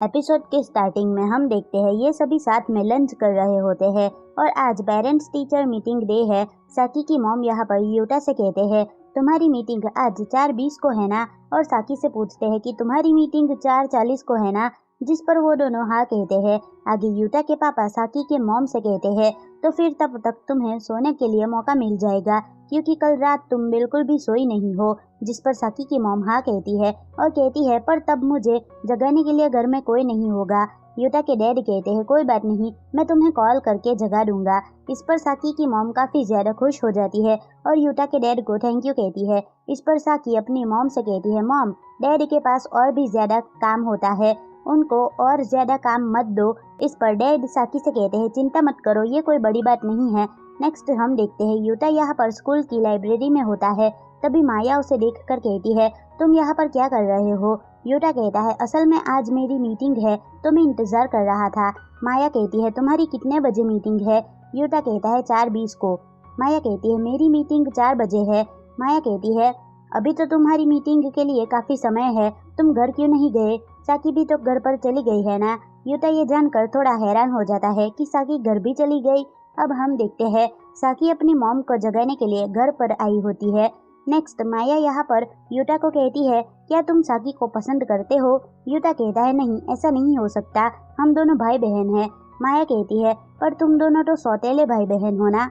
Episode के starting में हम देखते हैं ये सभी साथ में लंच कर रहे होते हैं और आज पेरेंट्स टीचर मीटिंग डे है। साकी की मॉम यहाँ पर यूटा से कहते हैं तुम्हारी मीटिंग आज 4:20 को है ना, और साकी से पूछते हैं कि तुम्हारी मीटिंग 4:40 को है ना, जिस पर वो दोनों हाँ कहते हैं। आगे यूटा के पापा साकी के मॉम से कहते हैं तो फिर तब तक तुम्हें सोने के लिए मौका मिल जाएगा क्योंकि कल रात तुम बिल्कुल भी सोई नहीं हो, जिस पर साकी की मॉम हाँ कहती है और कहती है पर तब मुझे जगाने के लिए घर में कोई नहीं होगा। यूटा के डैड कहते हैं कोई बात नहीं, मैं तुम्हें कॉल करके जगा दूंगा। इस पर साकी की मॉम काफी ज्यादा खुश हो जाती है और यूटा के डैड को थैंक यू कहती है। इस पर साकी अपनी मॉम से कहती है मॉम, डैड के पास और भी ज्यादा काम होता है, उनको और ज्यादा काम मत दो। इस पर डैड साकी से कहते हैं चिंता मत करो, ये कोई बड़ी बात नहीं है। नेक्स्ट हम देखते हैं यूटा यहाँ पर स्कूल की लाइब्रेरी में होता है। तभी माया उसे देखकर कहती है तुम यहाँ पर क्या कर रहे हो। यूटा कहता है असल में आज मेरी मीटिंग है तो मैं इंतजार कर रहा था। माया कहती है तुम्हारी कितने बजे मीटिंग है। यूटा कहता है 4:20 को। माया कहती है मेरी मीटिंग 4 बजे है। माया कहती है अभी तो तुम्हारी मीटिंग के लिए काफी समय है, तुम घर क्यों नहीं गए। साकी भी तो घर पर चली गई है ना। यूटा ये जानकर थोड़ा हैरान हो जाता है कि साकी घर भी चली गई। अब हम देखते हैं साकी अपनी मॉम को जगाने के लिए घर पर आई होती है। नेक्स्ट माया यहाँ पर यूटा को कहती है क्या तुम साकी को पसंद करते हो। यूटा कहता है नहीं, ऐसा नहीं हो सकता, हम दोनों भाई बहन हैं। माया कहती है पर तुम दोनों तो सौतेले भाई बहन हो ना,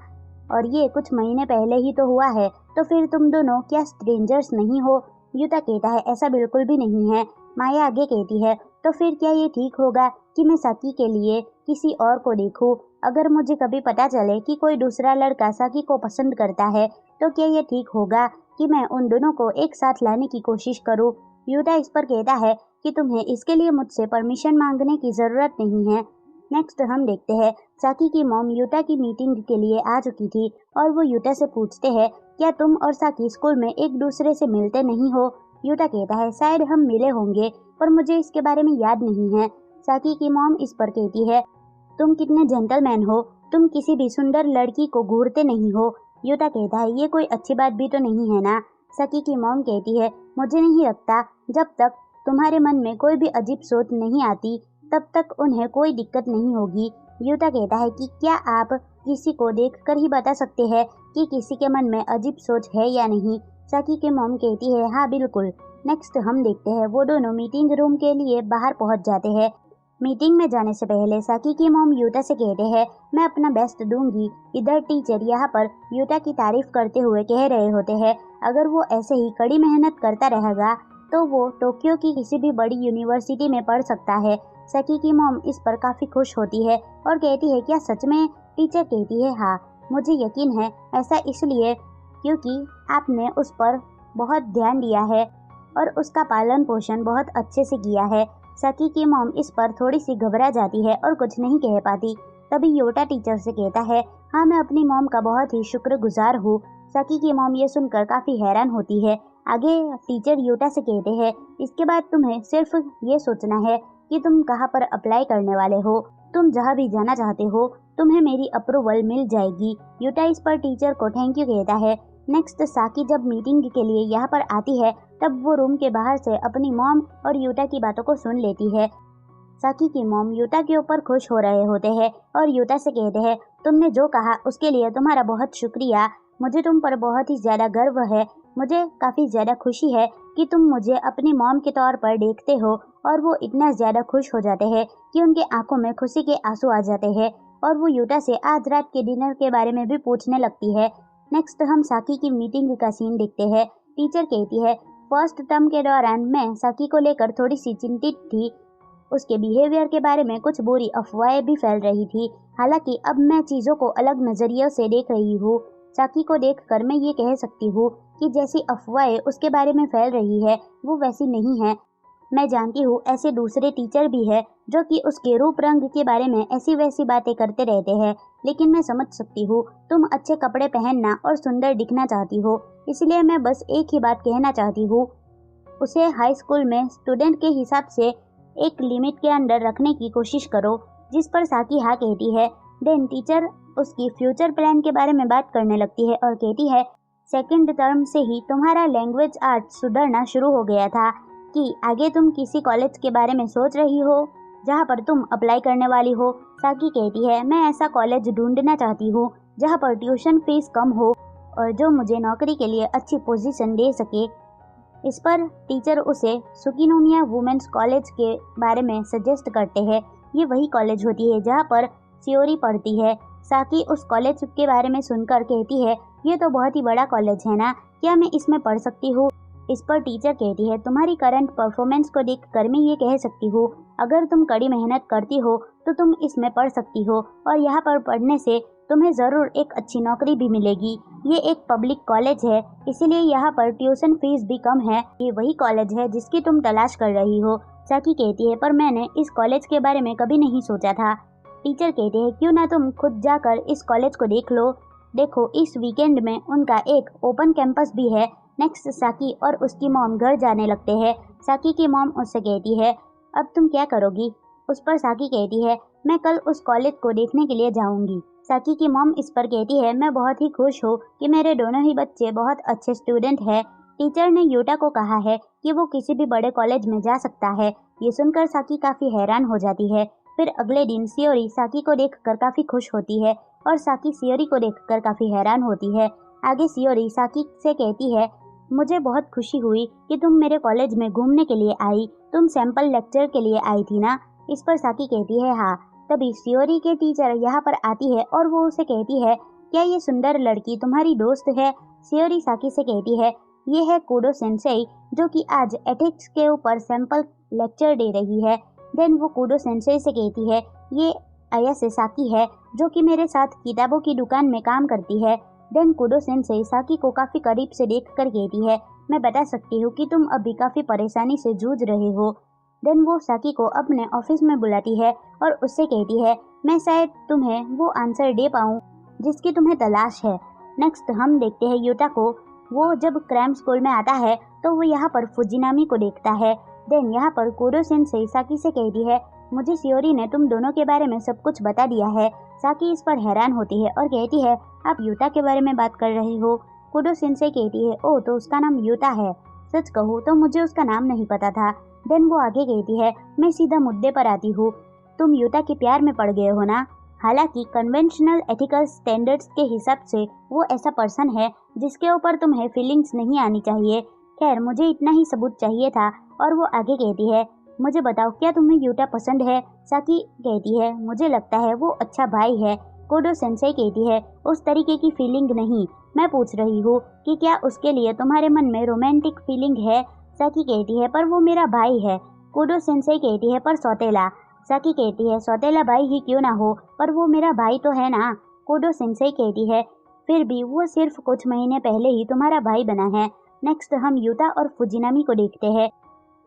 और ये कुछ महीने पहले ही तो हुआ है, तो फिर तुम दोनों क्या स्ट्रेंजर्स नहीं हो। यूटा कहता है ऐसा बिल्कुल भी नहीं है। माया आगे कहती है तो फिर क्या ये ठीक होगा कि मैं साकी के लिए किसी और को देखूं। अगर मुझे कभी पता चले कि कोई दूसरा लड़का साकी को पसंद करता है तो क्या ये ठीक होगा कि मैं उन दोनों को एक साथ लाने की कोशिश करूं। यूटा इस पर कहता है कि तुम्हें इसके लिए मुझसे परमिशन मांगने की जरूरत नहीं है। नेक्स्ट हम देखते हैं साकी की मॉम यूटा की मीटिंग के लिए आ चुकी थी और वो यूटा से पूछते हैं क्या तुम और साकी स्कूल में एक दूसरे से मिलते नहीं हो। यूटा कहता है शायद हम मिले होंगे पर मुझे इसके बारे में याद नहीं है। साकी की मॉम इस पर कहती है तुम कितने जेंटलमैन हो, तुम किसी भी सुंदर लड़की को घूरते नहीं हो। यूटा कहता है ये कोई अच्छी बात भी तो नहीं है ना। साकी की मॉम कहती है मुझे नहीं लगता, जब तक तुम्हारे मन में कोई भी अजीब सोच नहीं आती तब तक उन्हें कोई दिक्कत नहीं होगी। यूटा कहता है कि क्या आप किसी को देखकर ही बता सकते हैं कि किसी के मन में अजीब सोच है या नहीं। साकी की मॉम कहती है हाँ बिल्कुल। नेक्स्ट हम देखते हैं वो दोनों मीटिंग रूम के लिए बाहर पहुंच जाते हैं। मीटिंग में जाने से पहले साकी की मॉम यूटा से कहते हैं मैं अपना बेस्ट दूंगी। इधर टीचर यहाँ पर यूटा की तारीफ करते हुए कह रहे होते हैं अगर वो ऐसे ही कड़ी मेहनत करता रहेगा तो वो टोक्यो की किसी भी बड़ी यूनिवर्सिटी में पढ़ सकता है। साकी की मॉम इस पर काफी खुश होती है और कहती है क्या सच में। टीचर कहती है हाँ, मुझे यकीन है, ऐसा इसलिए क्योंकि आपने उस पर बहुत ध्यान दिया है और उसका पालन पोषण बहुत अच्छे से किया है। साकी की मॉम इस पर थोड़ी सी घबरा जाती है और कुछ नहीं कह पाती। तभी यूटा टीचर से कहता है हाँ मैं अपनी मॉम का बहुत ही शुक्रगुजार हूँ। साकी की मॉम ये सुनकर काफी हैरान होती है। आगे टीचर यूटा से कहते हैं इसके बाद तुम्हें सिर्फ ये सोचना है कि तुम कहाँ पर अप्लाई करने वाले हो, तुम जहाँ भी जाना चाहते हो तुम्हें मेरी अप्रूवल मिल जाएगी। यूटा इस पर टीचर को थैंक यू कहता है। नेक्स्ट साकी जब मीटिंग के लिए यहाँ पर आती है तब वो रूम के बाहर से अपनी मॉम और यूटा की बातों को सुन लेती है। साकी की मॉम यूटा के ऊपर खुश हो रहे होते हैं और यूटा से कहते हैं तुमने जो कहा उसके लिए तुम्हारा बहुत शुक्रिया, मुझे तुम पर बहुत ही ज्यादा गर्व है। मुझे काफी ज्यादा खुशी है कि तुम मुझे अपनी मॉम के तौर पर देखते हो। और वो इतना ज्यादा खुश हो जाते हैं कि उनके आंखों में खुशी के आंसू आ जाते हैं और वो यूटा से आज रात के डिनर के बारे में भी पूछने लगती है। नेक्स्ट हम साकी की मीटिंग का सीन देखते हैं। टीचर कहती है फर्स्ट टर्म के दौरान मैं साकी को लेकर थोड़ी सी चिंतित थी, उसके बिहेवियर के बारे में कुछ बुरी अफवाहें भी फैल रही थी। हालांकि अब मैं चीजों को अलग नजरियों से देख रही हूँ। साकी को देखकर मैं ये कह सकती हूँ कि जैसी अफवाहें उसके बारे में फैल रही है वो वैसी नहीं है। मैं जानती हूँ ऐसे दूसरे टीचर भी है जो कि उसके रूप रंग के बारे में ऐसी वैसी बातें करते रहते हैं, लेकिन मैं समझ सकती हूँ तुम अच्छे कपड़े पहनना और सुंदर दिखना चाहती हो, इसलिए मैं बस एक ही बात कहना चाहती हूँ, उसे हाई स्कूल में स्टूडेंट के हिसाब से एक लिमिट के अंदर रखने की कोशिश करो। जिस पर साकी हाँ कहती है। देन टीचर उसकी फ्यूचर प्लान के बारे में बात करने लगती है और कहती है सेकंड टर्म से ही तुम्हारा लैंग्वेज आर्ट सुधरना शुरू हो गया था, कि आगे तुम किसी कॉलेज के बारे में सोच रही हो जहाँ पर तुम अप्लाई करने वाली हो। साकी कहती है मैं ऐसा कॉलेज ढूंढना चाहती हूँ जहाँ पर ट्यूशन फीस कम हो और जो मुझे नौकरी के लिए अच्छी पोजीशन दे सके। इस पर टीचर उसे सुकिनोमिया वुमेन्स कॉलेज के बारे में सजेस्ट करते हैं। ये वही कॉलेज होती है जहाँ पर सियोरी पढ़ती है। साकी उस कॉलेज के बारे में सुनकर कहती है ये तो बहुत ही बड़ा कॉलेज है ना, क्या मैं इसमें पढ़ सकती हूँ? इस पर टीचर कहती है तुम्हारी करंट परफॉर्मेंस को देखकर मैं ये कह सकती हूँ अगर तुम कड़ी मेहनत करती हो तो तुम इसमें पढ़ सकती हो और यहाँ पर पढ़ने से तुम्हें ज़रूर एक अच्छी नौकरी भी मिलेगी। ये एक पब्लिक कॉलेज है इसीलिए यहाँ पर ट्यूशन फीस भी कम है। ये वही कॉलेज है जिसकी तुम तलाश कर रही हो। साकी कहती है पर मैंने इस कॉलेज के बारे में कभी नहीं सोचा था। टीचर कहते हैं क्यों ना तुम खुद जाकर इस कॉलेज को देख लो। देखो इस वीकेंड में उनका एक ओपन कैंपस भी है। नेक्स्ट साकी और उसकी मॉम घर जाने लगते हैं। साकी की मॉम उससे कहती है अब तुम क्या करोगी? उस पर साकी कहती है मैं कल उस कॉलेज को देखने के लिए जाऊंगी। साकी की मॉम इस पर कहती है मैं बहुत ही खुश हूँ कि मेरे दोनों ही बच्चे बहुत अच्छे स्टूडेंट हैं। टीचर ने यूटा को कहा है कि वो किसी भी बड़े कॉलेज में जा सकता है। ये सुनकर साकी काफ़ी हैरान हो जाती है। फिर अगले दिन सियोरी साकी को देखकर काफ़ी खुश होती है और साकी सियोरी को देखकर काफ़ी हैरान होती है। आगे सियोरी साकी से कहती है मुझे बहुत खुशी हुई कि तुम मेरे कॉलेज में घूमने के लिए आई। तुम सैंपल लेक्चर के लिए आई थी ना? इस पर साकी कहती है हाँ। तभी सियोरी के टीचर यहाँ पर आती है और वो उसे कहती है क्या ये सुंदर लड़की तुम्हारी दोस्त है? सियोरी साकी से कहती है ये है कुडो सेंसेई जो कि आज एथिक्स के ऊपर सैंपल लेक्चर दे रही है। देन वो कुडो सेंसेई से कहती है ये अयासे साकी है जो कि मेरे साथ किताबों की दुकान में काम करती है। देन कुडो सेंसेई साकी को काफ़ी करीब से देखकर कहती है मैं बता सकती हूँ कि तुम अभी काफ़ी परेशानी से जूझ रहे हो। देन वो साकी को अपने ऑफिस में बुलाती है और उससे कहती है मैं शायद तुम्हें वो आंसर दे पाऊँ जिसकी तुम्हें तलाश है। नेक्स्ट हम देखते हैं यूटा को। वो जब क्रैम स्कूल में आता है तो वो यहाँ पर फुजिनामी को देखता है। देन यहाँ पर कुडो सेंसेई साकी से कहती है मुझे सियोरी ने तुम दोनों के बारे में सब कुछ बता दिया है। साकी इस पर हैरान होती है और कहती है आप यूटा के बारे में बात कर रहे हो? कुडो सेंसेई कहती है ओह तो उसका नाम यूटा है। सच कहूँ तो मुझे उसका नाम नहीं पता था। देन वो आगे कहती है मैं सीधा मुद्दे पर आती हूँ। तुम यूटा के प्यार में पड़ गए हो ना? हालांकि कन्वेंशनल एथिकल स्टैंडर्ड्स के हिसाब से वो ऐसा पर्सन है जिसके ऊपर तुम्हें फीलिंग्स नहीं आनी चाहिए। खैर मुझे इतना ही सबूत चाहिए था। और वो आगे कहती है मुझे बताओ क्या तुम्हें यूटा पसंद है? साकी कहती है मुझे लगता है वो अच्छा भाई है। कुडो सेंसेई कहती है उस तरीके की फीलिंग नहीं, मैं पूछ रही हूँ कि क्या उसके लिए तुम्हारे मन में रोमांटिक फीलिंग है? साकी कहती है पर वो मेरा भाई है। कुडो सेंसेई कहती है पर सौतेला। साकी कहती है सौतेला भाई ही क्यों ना हो पर वो मेरा भाई तो है ना। कुडो सेंसेई कहती है फिर भी वो सिर्फ कुछ महीने पहले ही तुम्हारा भाई बना है। नेक्स्ट हम यूटा और फुजिनामी को देखते हैं।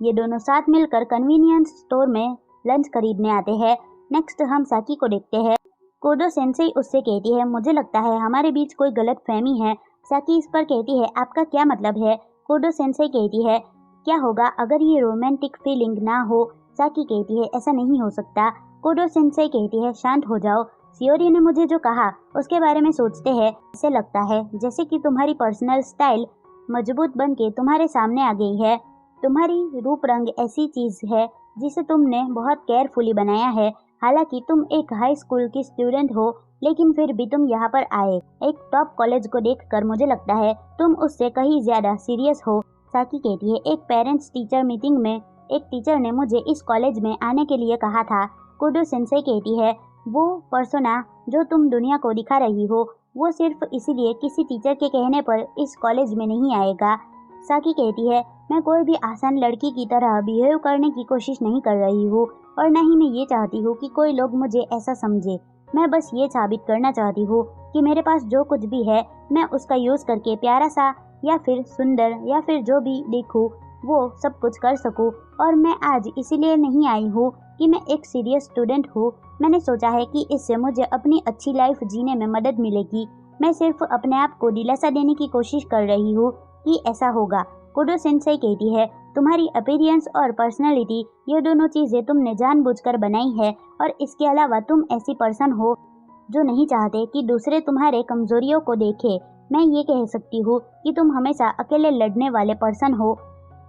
ये दोनों साथ मिलकर कन्वीनियंस स्टोर में लंच खरीदने आते हैं। नेक्स्ट हम साकी को देखते हैं। कुडो सेंसेई उससे कहती है मुझे लगता है हमारे बीच कोई गलत फहमी है। साकी इस पर कहती है आपका क्या मतलब है? कुडो सेंसेई कहती है क्या होगा अगर ये रोमांटिक फीलिंग ना हो? साकी कहती है ऐसा नहीं हो सकता। कुडो सेंसेई कहती है शांत हो जाओ। सियोरी ने मुझे जो कहा उसके बारे में सोचते हैं ऐसे लगता है जैसे कि तुम्हारी पर्सनल स्टाइल मजबूत बन के तुम्हारे सामने आ गई है। तुम्हारी रूप रंग ऐसी चीज़ है जिसे तुमने बहुत केयरफुली बनाया है। हालांकि तुम एक हाई स्कूल की स्टूडेंट हो लेकिन फिर भी तुम यहाँ पर आए एक टॉप कॉलेज को देखकर मुझे लगता है तुम उससे कहीं ज़्यादा सीरियस हो। साकी कहती है एक पेरेंट्स टीचर मीटिंग में एक टीचर ने मुझे इस कॉलेज में आने के लिए कहा था। कुडो सेंसेई कहती है वो पर्सोना जो तुम दुनिया को दिखा रही हो वो सिर्फ इसीलिए किसी टीचर के कहने पर इस कॉलेज में नहीं आएगा। साकी कहती है मैं कोई भी आसान लड़की की तरह बिहेव करने की कोशिश नहीं कर रही हूँ और न ही मैं ये चाहती हूँ कि कोई लोग मुझे ऐसा समझे। मैं बस ये साबित करना चाहती हूँ कि मेरे पास जो कुछ भी है मैं उसका यूज़ करके प्यारा सा या फिर सुंदर या फिर जो भी देखूँ वो सब कुछ कर सकूँ। और मैं आज इसीलिए नहीं आई हूँ कि मैं एक सीरियस स्टूडेंट हूँ। मैंने सोचा है कि इससे मुझे अपनी अच्छी लाइफ जीने में मदद मिलेगी। मैं सिर्फ अपने आप को दिलासा देने की कोशिश कर रही हूँ कि ऐसा होगा। कुडो सेंसेई कहती है तुम्हारी अपीयरेंस और पर्सनालिटी ये दोनों चीज़ें तुमने जानबूझकर बनाई है और इसके अलावा तुम ऐसी पर्सन हो जो नहीं चाहते कि दूसरे तुम्हारे कमजोरियों को देखें। मैं ये कह सकती हूँ कि तुम हमेशा अकेले लड़ने वाले पर्सन हो।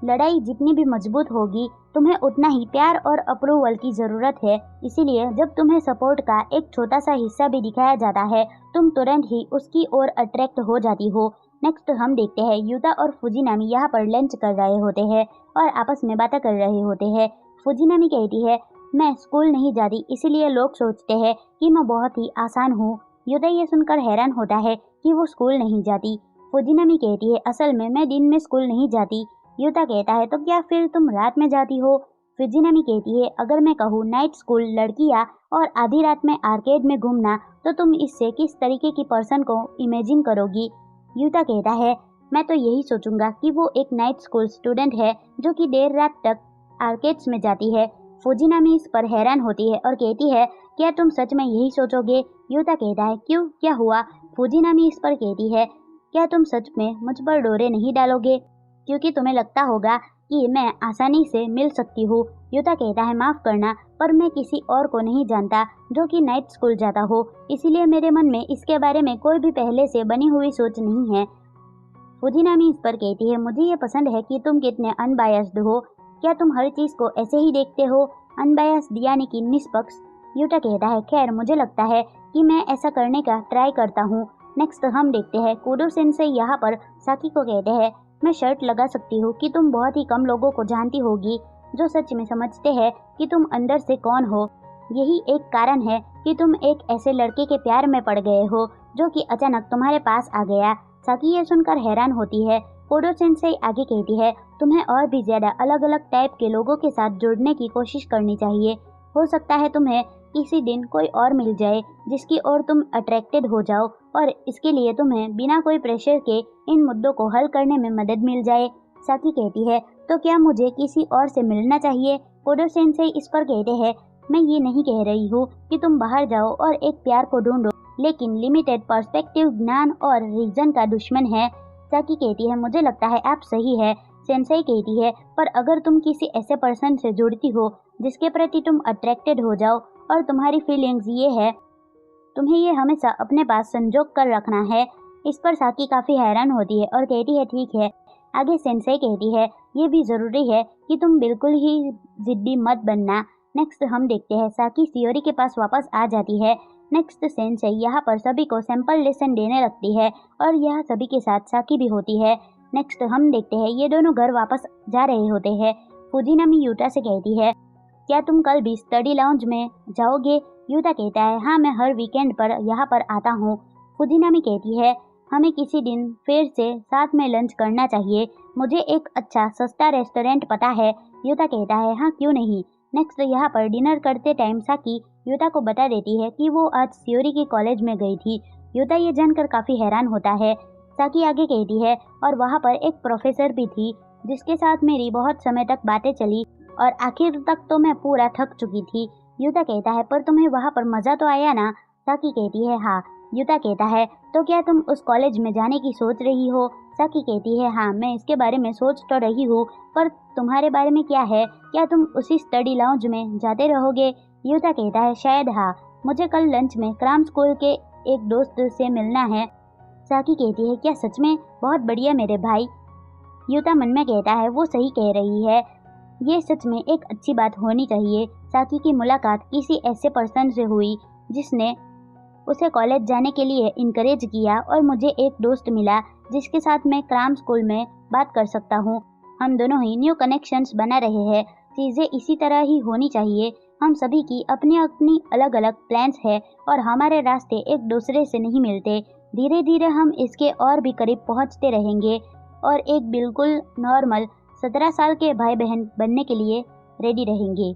लड़ाई जितनी भी मजबूत होगी तुम्हें उतना ही प्यार और अप्रूवल की ज़रूरत है। इसीलिए जब तुम्हें सपोर्ट का एक छोटा सा हिस्सा भी दिखाया जाता है तुम तुरंत ही उसकी ओर अट्रैक्ट हो जाती हो। नेक्स्ट हम देखते हैं युता और फुजिनामी यहाँ पर लंच कर रहे होते हैं और आपस में बातें कर रहे होते हैं। फुजिनामी कहती है मैं स्कूल नहीं जाती इसीलिए लोग सोचते हैं कि मैं बहुत ही आसान हूँ। युता ये सुनकर हैरान होता है कि वो स्कूल नहीं जाती। फुजिनामी कहती है असल में मैं दिन में स्कूल नहीं जाती। युता कहता है तो क्या फिर तुम रात में जाती हो? फुजिनामी कहती है अगर मैं कहूँ नाइट स्कूल लड़कियाँ और आधी रात में आर्केड में घूमना तो तुम इससे किस तरीके की पर्सन को इमेजिन करोगी? युता कहता है मैं तो यही सोचूंगा कि वो एक नाइट स्कूल स्टूडेंट है जो कि देर रात तक आर्केड्स में जाती है। फुजिनामी इस पर हैरान होती है और कहती है क्या तुम सच में यही सोचोगे? युता कहता है क्यों, क्या हुआ? फुजिनामी इस पर कहती है क्या तुम सच में मुझ पर डोरे नहीं डालोगे क्योंकि तुम्हें लगता होगा कि मैं आसानी से मिल सकती हूँ। युता कहता है माफ़ करना पर मैं किसी और को नहीं जानता जो कि नाइट स्कूल जाता हो, इसीलिए मेरे मन में इसके बारे में कोई भी पहले से बनी हुई सोच नहीं है। फुजिनामी इस पर कहती है मुझे ये पसंद है कि तुम कितने अनबायस्ड हो। क्या तुम हर चीज़ को ऐसे ही देखते हो? अनबायस्ड यानी कि निष्पक्ष। युता कहता है खैर मुझे लगता है कि मैं ऐसा करने का ट्राई करता हूँ। नेक्स्ट हम देखते हैं कुडो सेंसेई यहाँ पर साकी को कहते हैं मैं शर्ट लगा सकती हूँ कि तुम बहुत ही कम लोगों को जानती होगी जो सच में समझते हैं कि तुम अंदर से कौन हो। यही एक कारण है कि तुम एक ऐसे लड़के के प्यार में पड़ गए हो जो कि अचानक तुम्हारे पास आ गया। साकी ये सुनकर हैरान होती है। कुडो सेंसेई आगे कहती है तुम्हें और भी ज़्यादा अलग अलग टाइप के लोगों के साथ जुड़ने की कोशिश करनी चाहिए। हो सकता है तुम्हें किसी दिन कोई और मिल जाए जिसकी ओर तुम अट्रैक्टेड हो जाओ और इसके लिए तुम्हें बिना कोई प्रेशर के इन मुद्दों को हल करने में मदद मिल जाए। साकी कहती है तो क्या मुझे किसी और से मिलना चाहिए? कुडो सेंसेई इस पर कहते हैं मैं ये नहीं कह रही हूँ कि तुम बाहर जाओ और एक प्यार को ढूंढो, लेकिन लिमिटेड पर्सपेक्टिव ज्ञान और रीजन का दुश्मन है। साकी कहती है मुझे लगता है आप सही है। सेंसेई कहती है पर अगर तुम किसी ऐसे पर्सन से जुड़ती हो जिसके प्रति तुम अट्रैक्टेड हो जाओ और तुम्हारी फीलिंग्स ये है तुम्हें ये हमेशा अपने पास संजोग कर रखना है। इस पर साकी काफ़ी हैरान होती है और कहती है ठीक है। आगे सेंसेई कहती है ये भी ज़रूरी है कि तुम बिल्कुल ही जिद्दी मत बनना। नेक्स्ट हम देखते हैं साकी सियोरी के पास वापस आ जाती है। नेक्स्ट सेंसेई यहाँ पर सभी को सैंपल लेसन देने लगती है और यह सभी के साथ साकी भी होती है। नेक्स्ट हम देखते हैं ये दोनों घर वापस जा रहे होते हैं। फुजिनामी युता से कहती है क्या तुम कल भी स्टडी लाउंज में जाओगे? युता कहता है हाँ मैं हर वीकेंड पर यहाँ पर आता हूँ। फुजिनामी कहती है हमें किसी दिन फिर से साथ में लंच करना चाहिए, मुझे एक अच्छा सस्ता रेस्टोरेंट पता है। युता कहता है हाँ क्यों नहीं। नेक्स्ट यहाँ पर डिनर करते टाइम साकी युता को बता देती है कि वो आज सियोरी के कॉलेज में गई थी। युता ये जानकर काफ़ी हैरान होता है। साकी आगे कहती है और वहाँ पर एक प्रोफेसर भी थी जिसके साथ मेरी बहुत समय तक बातें चली और आखिर तक तो मैं पूरा थक चुकी थी। युता कहता है पर तुम्हें वहाँ पर मज़ा तो आया ना? साकी कहती है हाँ। युता कहता है तो क्या तुम उस कॉलेज में जाने की सोच रही हो? साकी कहती है हाँ मैं इसके बारे में सोच तो रही हूँ पर तुम्हारे बारे में क्या है? क्या तुम उसी स्टडी लाउंज में जाते रहोगे? युता कहता है शायद हाँ, मुझे कल लंच में क्राम स्कूल के एक दोस्त से मिलना है। साकी कहती है क्या सच में? बहुत बढ़िया मेरे भाई। युता मन में कहता है वो सही कह रही है, ये सच में एक अच्छी बात होनी चाहिए। साकी की मुलाकात किसी ऐसे पर्सन से हुई जिसने उसे कॉलेज जाने के लिए इनकरेज किया और मुझे एक दोस्त मिला जिसके साथ मैं क्राम स्कूल में बात कर सकता हूँ। हम दोनों ही न्यू कनेक्शंस बना रहे हैं। चीज़ें इसी तरह ही होनी चाहिए। हम सभी की अपनी अपनी अलग अलग प्लान्स है और हमारे रास्ते एक दूसरे से नहीं मिलते। धीरे धीरे हम इसके और भी करीब पहुँचते रहेंगे और एक बिल्कुल नॉर्मल 17 साल के भाई बहन बनने के लिए रेडी रहेंगे।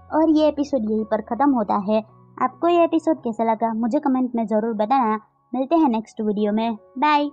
और ये एपिसोड यहीं पर ख़त्म होता है। आपको ये एपिसोड कैसा लगा मुझे कमेंट में ज़रूर बताना। मिलते हैं नेक्स्ट वीडियो में। बाय।